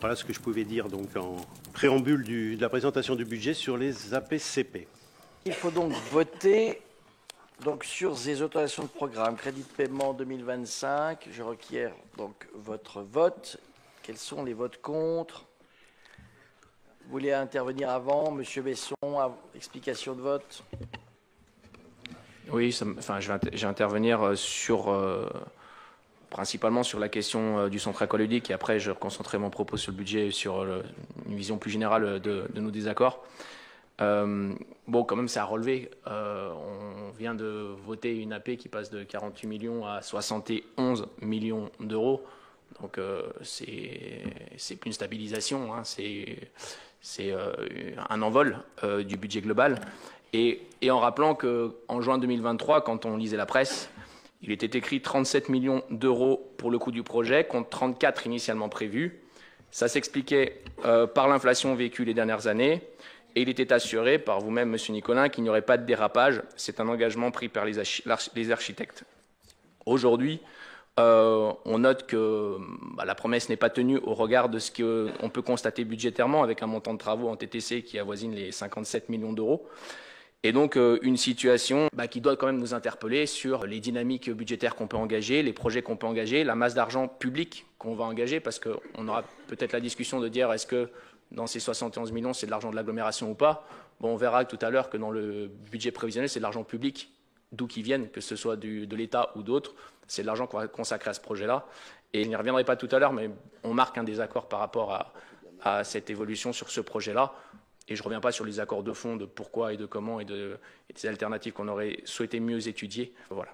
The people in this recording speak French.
Voilà ce que je pouvais dire donc en préambule de la présentation du budget sur les APCP. Il faut donc voter sur ces autorisations de programme. Crédit de paiement 2025. Je requiers donc votre vote. Quels sont les votes contre? Vous voulez intervenir avant, Monsieur Besson, explication de vote? Oui, je vais intervenir principalement sur la question du centre aqualudique et après je concentrerai mon propos sur le budget et sur une vision plus générale de nos désaccords. Bon, quand même, c'est à relever. On vient de voter une AP qui passe de 48 millions à 71 millions d'euros. Donc, c'est plus une stabilisation, hein, c'est un envol du budget global. Et en rappelant qu'en juin 2023, quand on lisait la presse, il était écrit 37 millions d'euros pour le coût du projet, contre 34 initialement prévus. Ça s'expliquait par l'inflation vécue les dernières années. Et il était assuré par vous-même, Monsieur Nicolin, qu'il n'y aurait pas de dérapage. C'est un engagement pris par les architectes. Aujourd'hui, on note que la promesse n'est pas tenue au regard de ce qu'on peut constater budgétairement avec un montant de travaux en TTC qui avoisine les 57 millions d'euros. Et donc une situation qui doit quand même nous interpeller sur les dynamiques budgétaires qu'on peut engager, les projets qu'on peut engager, la masse d'argent public qu'on va engager, parce qu'on aura peut-être la discussion de dire est-ce que dans ces 71 millions, c'est de l'argent de l'agglomération ou pas. Bon, on verra tout à l'heure que dans le budget prévisionnel, c'est de l'argent public, d'où qu'il vienne, que ce soit de l'État ou d'autres. C'est de l'argent qu'on va consacrer à ce projet-là. Et je n'y reviendrai pas tout à l'heure, mais on marque un désaccord par rapport à cette évolution sur ce projet-là. Et je ne reviens pas sur les accords de fond de pourquoi et de comment et des alternatives qu'on aurait souhaité mieux étudier. Voilà.